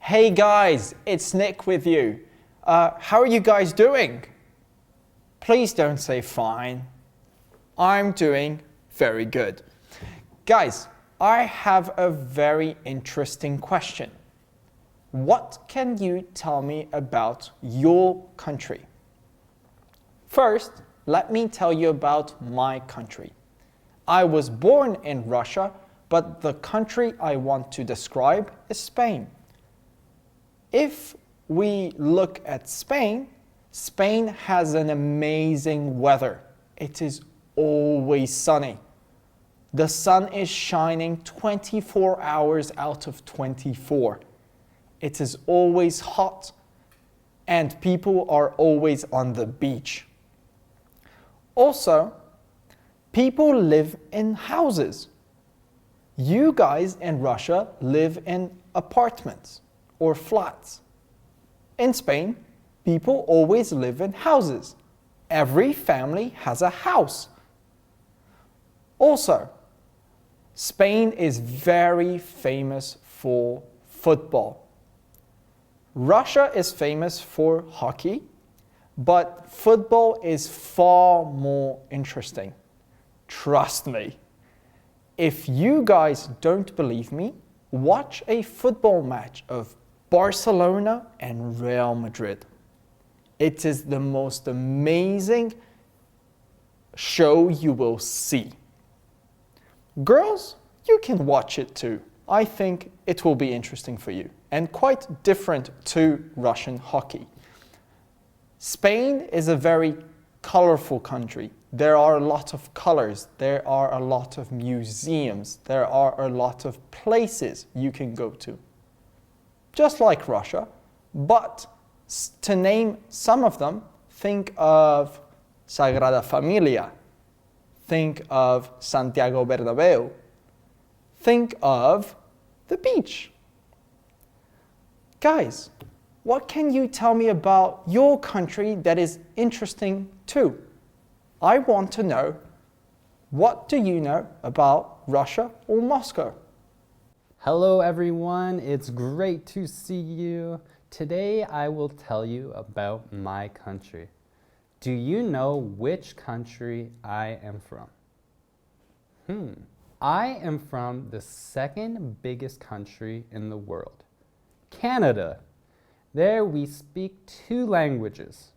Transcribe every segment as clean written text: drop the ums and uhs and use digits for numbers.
Hey guys, it's Nick with you. How are you guys doing? Please don't say fine. I'm doing very good. Guys, I have a very interesting question. What can you tell me about your country? First, let me tell you about my country. I was born in Russia, but the country I want to describe is Spain. If we look at Spain, Spain has an amazing weather. It is always sunny. The sun is shining 24 hours out of 24. It is always hot, and people are always on the beach. Also, people live in houses. You guys in Russia live in apartments or flats. In Spain, people always live in houses. Every family has a house. Also, Spain is very famous for football. Russia is famous for hockey, but football is far more interesting. Trust me. If you guys don't believe me, watch a football match of Barcelona and Real Madrid. It is the most amazing show you will see. Girls, you can watch it too. I think it will be interesting for you and quite different to Russian hockey. Spain is a very colorful country. There are a lot of colors, there are a lot of museums, there are a lot of places you can go to. Just like Russia, but to name some of them, think of Sagrada Familia, think of Santiago Bernabéu, think of the beach. Guys, what can you tell me about your country that is interesting too? I want to know, what do you know about Russia or Moscow? Hello everyone, it's great to see you. Today I will tell you about my country. Do you know which country I am from? I am from the second biggest country in the world, Canada. There we speak two languages.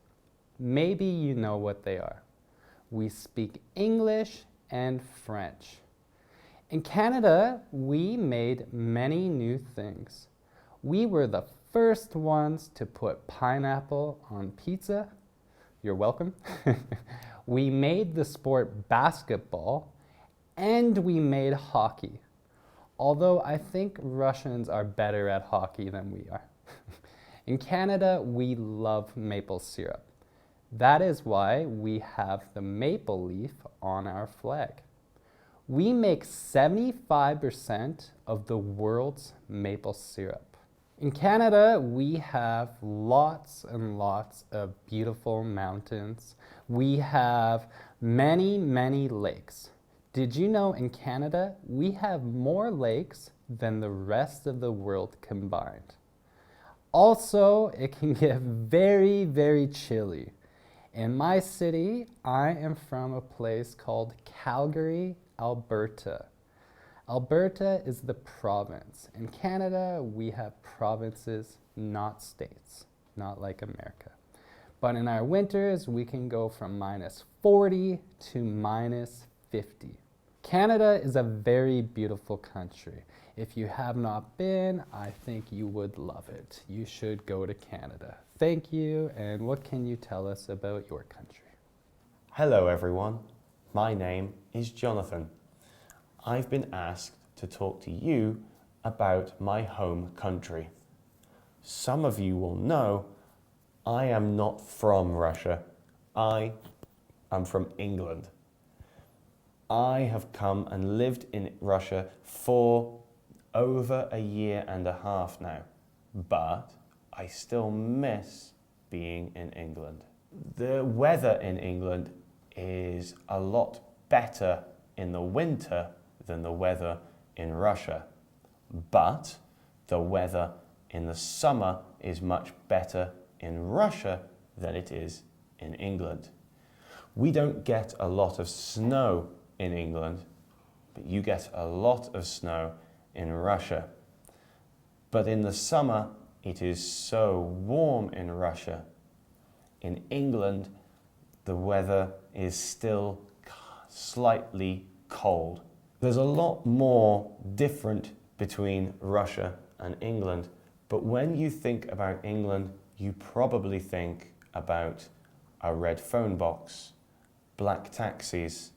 Maybe you know what they are. We speak English and French. In Canada, we made many new things. We were the first ones to put pineapple on pizza. You're welcome. We made the sport basketball, and we made hockey. Although I think Russians are better at hockey than we are. In Canada, we love maple syrup. That is why we have the maple leaf on our flag. We make 75% of the world's maple syrup. In Canada, we have lots and lots of beautiful mountains. We have many, many lakes. Did you know in Canada, we have more lakes than the rest of the world combined? Also, it can get very, very chilly. In my city, I am from a place called Calgary, Alberta. Alberta is the province. In Canada, we have provinces, not states, not like America. But in our winters, we can go from -40 to -50. Canada is a very beautiful country. If you have not been, I think you would love it. You should go to Canada. Thank you, and what can you tell us about your country? Hello everyone, my name is Jonathan. I've been asked to talk to you about my home country. Some of you will know I am not from Russia. I am from England. I have come and lived in Russia for over a year and a half now, but I still miss being in England. The weather in England is a lot better in the winter than the weather in Russia, but the weather in the summer is much better in Russia than it is in England. We don't get a lot of snow in England, but you get a lot of snow in Russia. But in the summer, it is so warm in Russia. In England, the weather is still slightly cold. There's a lot more different between Russia and England, but when you think about England, you probably think about a red phone box, black taxis,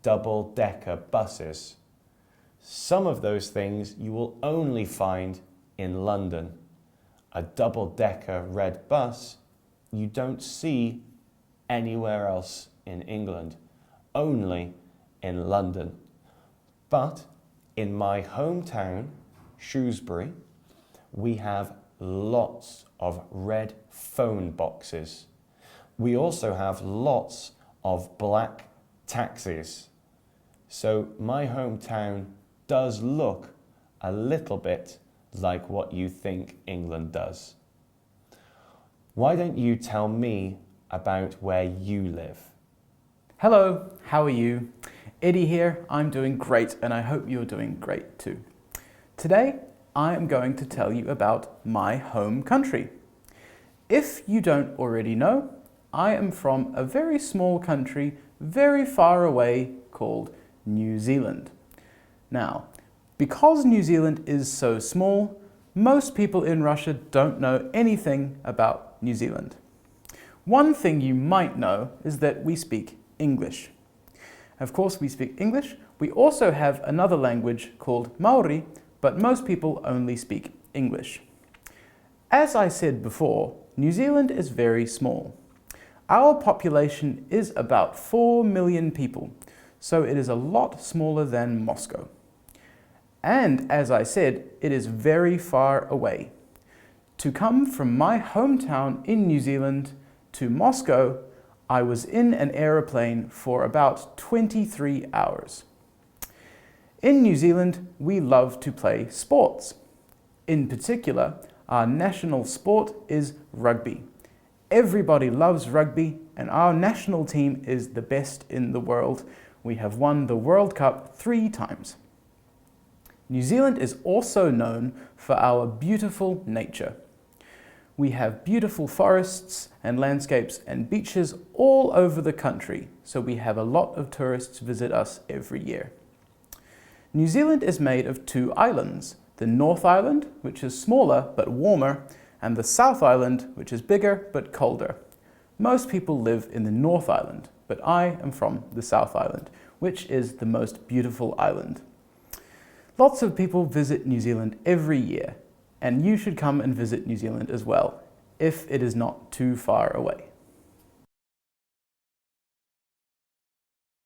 double-decker buses. Some of those things you will only find in London. A double-decker red bus you don't see anywhere else in England, only in London. But in my hometown, Shrewsbury, we have lots of red phone boxes. We also have lots of black taxis. So my hometown does look a little bit like what you think England does. Why don't you tell me about where you live? Hello, how are you? Eddie here. I'm doing great and I hope you're doing great too. Today, I am going to tell you about my home country. If you don't already know, I am from a very small country very far away called New Zealand. Now, because New Zealand is so small, most people in Russia don't know anything about New Zealand. One thing you might know is that we speak English. Of course, we speak English. We also have another language called Maori, but most people only speak English. As I said before, New Zealand is very small. Our population is about 4 million people, so it is a lot smaller than Moscow. And as I said, it is very far away. To come from my hometown in New Zealand to Moscow, I was in an aeroplane for about 23 hours. In New Zealand, we love to play sports. In particular, our national sport is rugby. Everybody loves rugby, and our national team is the best in the world. We have won the World Cup 3 times. New Zealand is also known for our beautiful nature. We have beautiful forests and landscapes and beaches all over the country, so we have a lot of tourists visit us every year. New Zealand is made of 2 islands, the North Island, which is smaller but warmer, and the South Island, which is bigger but colder. Most people live in the North Island, but I am from the South Island, which is the most beautiful island. Lots of people visit New Zealand every year, and you should come and visit New Zealand as well, if it is not too far away.